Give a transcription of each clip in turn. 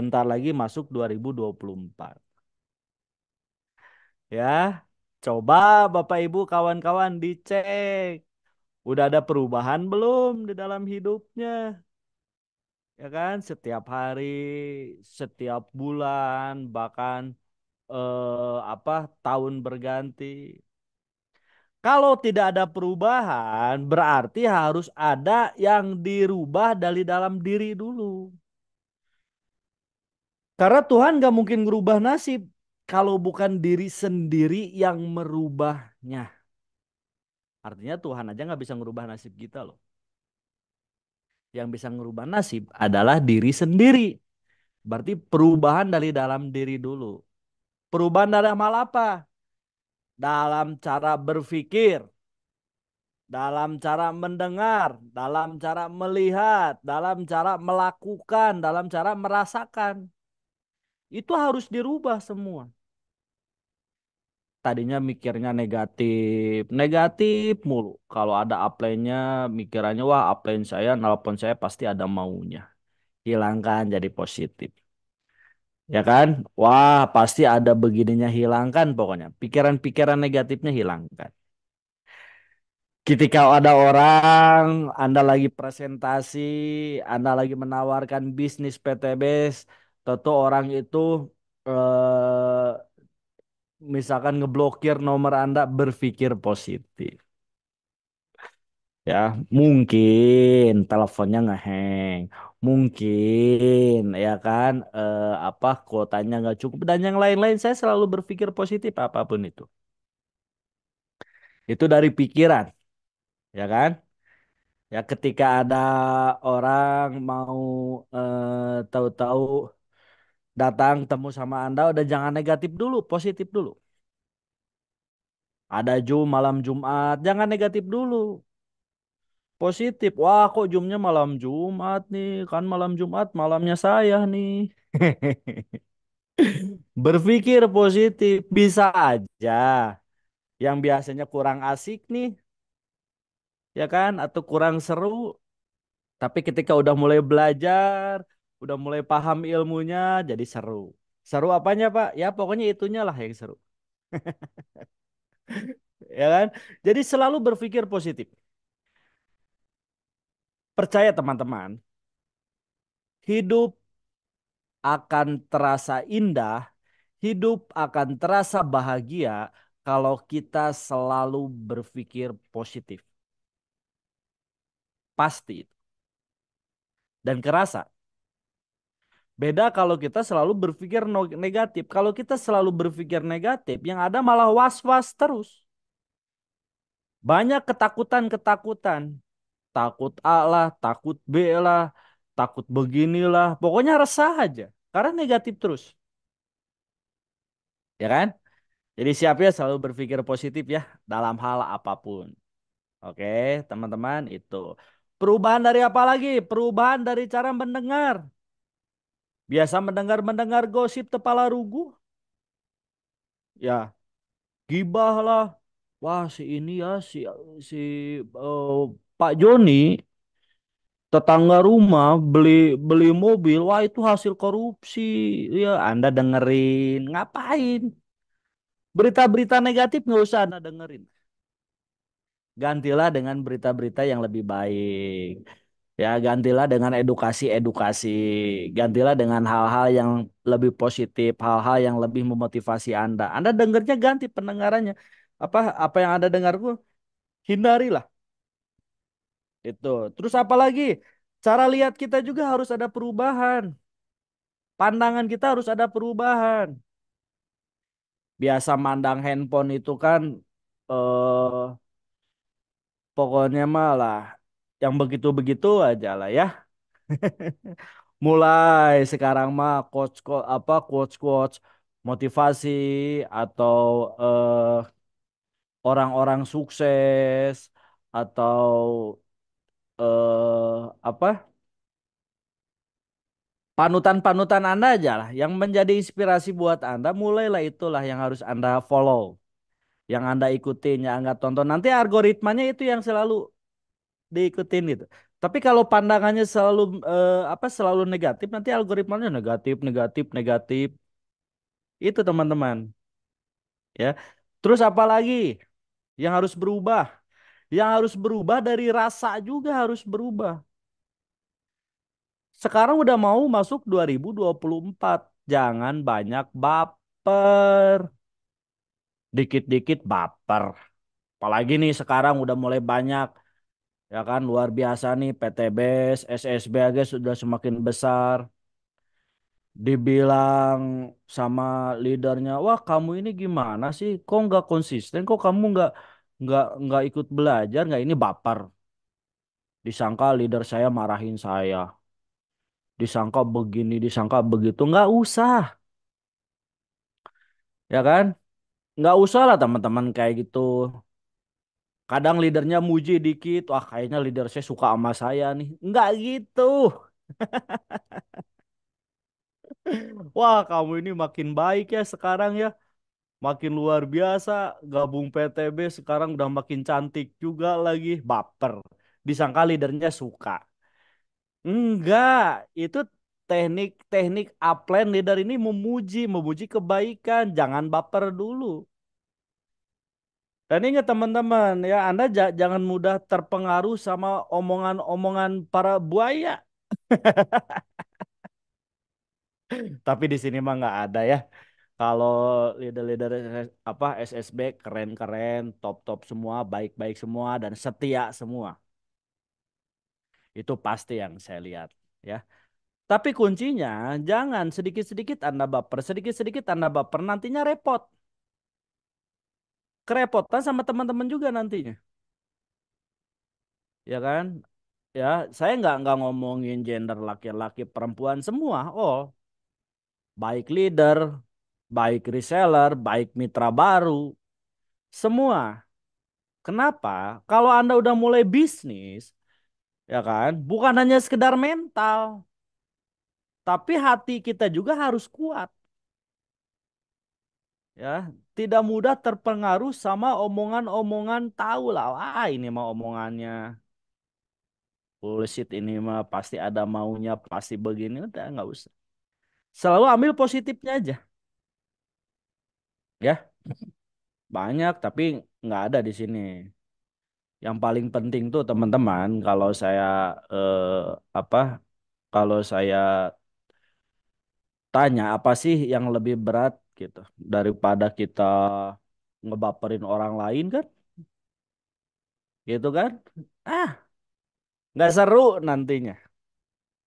bentar lagi masuk 2024. Ya, coba Bapak Ibu kawan-kawan dicek. Udah ada perubahan belum di dalam hidupnya? Ya kan, setiap hari, setiap bulan, bahkan tahun berganti. Kalau tidak ada perubahan, berarti harus ada yang dirubah dari dalam diri dulu. Karena Tuhan gak mungkin merubah nasib kalau bukan diri sendiri yang merubahnya. Artinya Tuhan aja nggak bisa merubah nasib kita loh. Yang bisa merubah nasib adalah diri sendiri. Berarti perubahan dari dalam diri dulu. Perubahan dalam hal apa? Dalam cara berpikir, dalam cara mendengar, dalam cara melihat, dalam cara melakukan, dalam cara merasakan. Itu harus dirubah semua. Tadinya mikirnya negatif, negatif mulu. Kalau ada upline-nya, mikirannya wah upline saya, nelpon saya pasti ada maunya. Hilangkan jadi positif. Ya kan? Wah, pasti ada begininya hilangkan pokoknya. Pikiran-pikiran negatifnya hilangkan. Ketika ada orang, Anda lagi presentasi, Anda lagi menawarkan bisnis PTBS, tentu orang itu eh, misalkan ngeblokir nomor Anda berpikir positif. Ya, mungkin teleponnya ngeheng, mungkin ya kan kuotanya nggak cukup dan yang lain-lain. Saya selalu berpikir positif apapun itu. Itu dari pikiran, ya kan? Ya ketika ada orang mau tahu-tahu datang temu sama Anda, udah jangan negatif dulu, positif dulu. Ada malam Jumat, jangan negatif dulu. Positif. Wah, kok Zoom-nya malam Jumat nih? Kan malam Jumat malamnya saya nih. Berpikir positif bisa aja. Yang biasanya kurang asik nih, ya kan? Atau kurang seru. Tapi ketika udah mulai belajar, udah mulai paham ilmunya, jadi seru. Seru apanya, Pak? Ya pokoknya itunya lah yang seru. Ya kan? Jadi selalu berpikir positif. Percaya teman-teman, hidup akan terasa indah, hidup akan terasa bahagia kalau kita selalu berpikir positif. Pasti itu. Dan kerasa. Beda kalau kita selalu berpikir negatif. Kalau kita selalu berpikir negatif, yang ada malah was-was terus. Banyak ketakutan-ketakutan. Takut A lah, takut B lah, takut beginilah. Pokoknya resah aja. Karena negatif terus. Ya kan? Jadi siap ya selalu berpikir positif ya dalam hal apapun. Oke, teman-teman itu. Perubahan dari apa lagi? Perubahan dari cara mendengar. Biasa mendengar-mendengar gosip kepala rugu. Ya, gibah lah. Wah, si ini ya, si eh, Pak Joni, tetangga rumah beli beli mobil. Wah, itu hasil korupsi. Ya, Anda dengerin. Ngapain? Berita-berita negatif nggak usah Anda dengerin. Gantilah dengan berita-berita yang lebih baik. Ya, gantilah dengan edukasi-edukasi. Gantilah dengan hal-hal yang lebih positif, hal-hal yang lebih memotivasi Anda. Anda dengarnya ganti pendengarannya. Apa yang Anda dengar pun hindarilah itu. Terus apa lagi? Cara lihat kita juga harus ada perubahan. Pandangan kita harus ada perubahan. Biasa mandang handphone itu kan eh pokoknya malah yang begitu-begitu aja lah ya. Mulai sekarang mah quotes quotes motivasi atau orang-orang sukses atau panutan-panutan Anda aja lah yang menjadi inspirasi buat Anda. Mulailah itulah yang harus Anda follow, yang Anda ikutin, yang Anda tonton. Nanti algoritmanya itu yang selalu diikutin gitu. Tapi kalau pandangannya selalu apa selalu negatif, nanti algoritmanya negatif, negatif, negatif. Itu teman-teman, ya. Terus apa lagi yang harus berubah? Yang harus berubah dari rasa juga harus berubah. Sekarang udah mau masuk 2024. Jangan banyak baper. Dikit-dikit baper. Apalagi nih sekarang udah mulai banyak, ya kan, luar biasa nih PTBS, SSB aja sudah semakin besar. Dibilang sama leadernya, wah kamu ini gimana sih? Kok nggak konsisten? Kok kamu nggak ikut belajar? Nggak ini baper. Disangka leader saya marahin saya. Disangka begini, disangka begitu. Nggak usah, ya kan? Nggak usah lah teman-teman kayak gitu. Kadang leadernya muji dikit, wah kayaknya leader saya suka sama saya nih. Nggak gitu. Wah kamu ini makin baik ya sekarang ya. Makin luar biasa. Gabung PTB sekarang udah makin cantik juga lagi. Baper. Disangka leadernya suka. Enggak. Itu teknik-teknik upline leader ini memuji kebaikan. Jangan baper dulu. Dan ingat teman-teman ya, Anda jangan mudah terpengaruh sama omongan-omongan para buaya. Tapi di sini mah nggak ada ya. Kalau leader-leader apa SSB keren-keren, top-top semua, baik-baik semua dan setia semua. Itu pasti yang saya lihat ya. Tapi kuncinya jangan sedikit-sedikit Anda baper, sedikit-sedikit Anda baper nantinya repot. Kerepotan sama teman-teman juga nantinya. Ya kan? Ya, saya nggak ngomongin gender laki-laki perempuan semua. Oh, baik leader, baik reseller, baik mitra baru, semua. Kenapa? Kalau Anda udah mulai bisnis, ya kan, bukan hanya sekedar mental, tapi hati kita juga harus kuat, ya. Tidak mudah terpengaruh sama omongan-omongan tahu lah, wah ini mah omongannya bullshit ini mah pasti ada maunya, pasti begini, udah nggak usah. Selalu ambil positifnya aja, ya. Banyak tapi nggak ada di sini. Yang paling penting tuh teman-teman, kalau saya apa? Kalau saya tanya apa sih yang lebih berat gitu daripada kita ngebaperin orang lain kan? Gitu kan? Ah, nggak seru nantinya.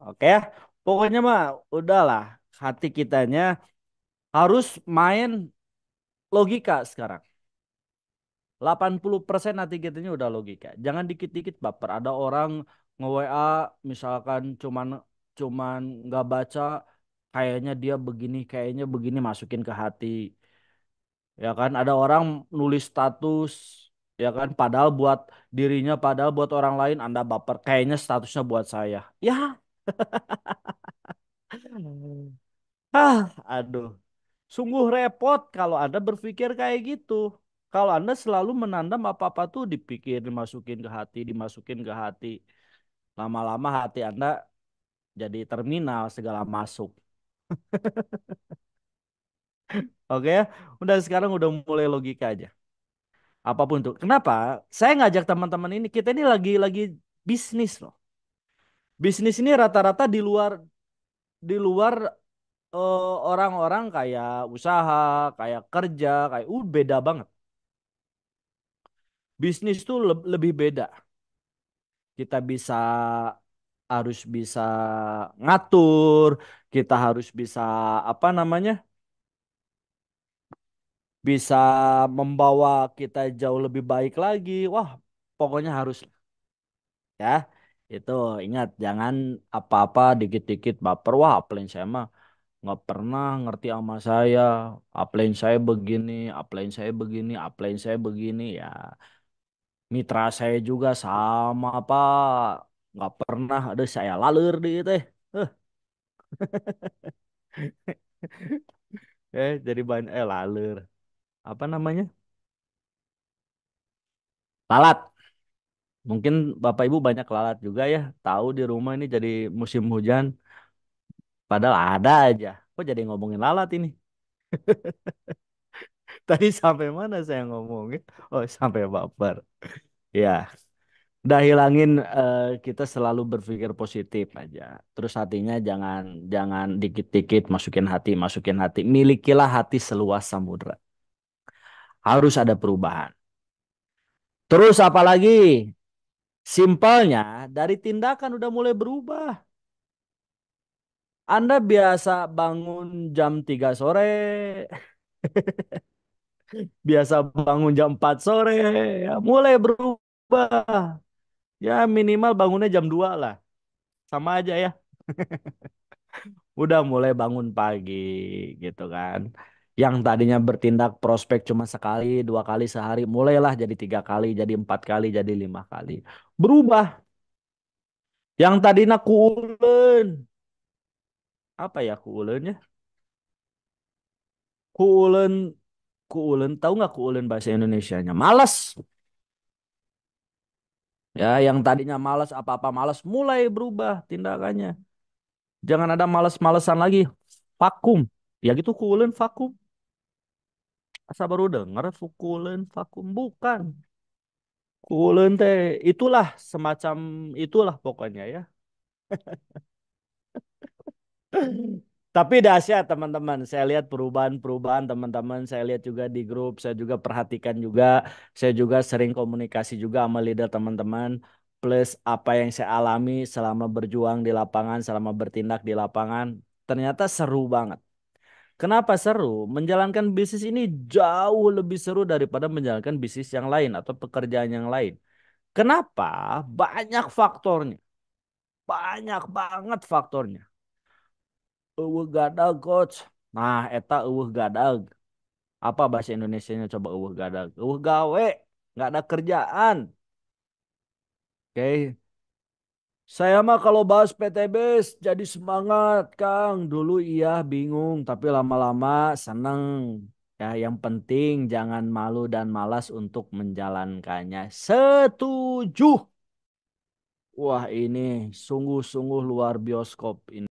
Oke ya. Pokoknya mah udahlah, hati kitanya harus main logika sekarang. 80% hati kitanya udah logika. Jangan dikit-dikit baper. Ada orang nge-WA misalkan cuman cuman nggak baca, kayaknya dia begini, kayaknya begini, masukin ke hati. Ya kan ada orang nulis status, ya kan padahal buat dirinya, padahal buat orang lain Anda baper, kayaknya statusnya buat saya. Ya, ah, aduh, sungguh repot kalau Anda berpikir kayak gitu. Kalau Anda selalu menandam apa-apa tuh dipikir, dimasukin ke hati, dimasukin ke hati, lama-lama hati Anda jadi terminal segala masuk. Oke ya, udah sekarang udah mulai logika aja. Apapun tuh. Kenapa? Saya ngajak teman-teman ini, kita ini lagi bisnis loh. Bisnis ini rata-rata di luar orang-orang kayak usaha, kayak kerja, kayak beda banget. Bisnis tuh lebih beda. Kita harus bisa ngatur, kita harus bisa apa namanya? Bisa membawa kita jauh lebih baik lagi. Wah, pokoknya harus ya. Itu ingat jangan apa-apa dikit-dikit baper. Wah, plan saya mah nggak pernah ngerti sama saya, upline saya begini, upline saya begini, upline saya begini, ya mitra saya juga sama apa nggak pernah ada saya lalur di teh. Eh, jadi banyak lalur apa namanya, lalat, Mungkin Bapak Ibu banyak lalat juga ya. Tahu di rumah ini jadi musim hujan. Padahal ada aja. Kok jadi ngomongin lalat ini? Tadi sampai mana saya ngomongin? Oh, sampai baper. Ya, udah hilangin kita selalu berpikir positif aja. Terus hatinya jangan jangan dikit-dikit masukin hati. Milikilah hati seluas samudra. Harus ada perubahan. Terus apalagi? Simpelnya dari tindakan udah mulai berubah. Anda biasa bangun jam 3 sore, biasa bangun jam 4 sore, ya mulai berubah. Ya minimal bangunnya jam 2 lah. Sama aja ya. Udah mulai bangun pagi gitu kan. Yang tadinya bertindak prospek cuma sekali, 2 kali sehari, mulailah jadi 3 kali, jadi 4 kali, jadi 5 kali. Berubah. Yang tadinya kuulen. Apa ya kuulennya? Kuulen, kuulen. Tahu nggak kuulen bahasa Indonesianya? Malas. Ya, yang tadinya malas apa-apa malas, mulai berubah tindakannya. Jangan ada malas-malesan lagi. Vakum. Ya gitu kuulen vakum. Asa baru dengar fukulen vakum bukan. Kulen teh itulah semacam itulah pokoknya ya. Tapi dahsyat teman-teman. Saya lihat perubahan-perubahan teman-teman. Saya lihat juga di grup. Saya juga perhatikan juga. Saya juga sering komunikasi juga sama leader teman-teman. Plus apa yang saya alami selama berjuang di lapangan, selama bertindak di lapangan. Ternyata seru banget. Kenapa seru? Menjalankan bisnis ini jauh lebih seru daripada menjalankan bisnis yang lain atau pekerjaan yang lain. Kenapa? Banyak faktornya. Banyak banget faktornya. Eueuh gadag coach. Nah, eta eueuh gadag. Apa bahasa Indonesianya coba eueuh gadag? Eueuh gawe. Nggak ada kerjaan. Oke. Saya mah kalau bahas PTBS jadi semangat, Kang. Dulu iya bingung, tapi lama-lama seneng. Ya, yang penting jangan malu dan malas untuk menjalankannya. Setuju. Wah, ini sungguh-sungguh luar bioskop ini.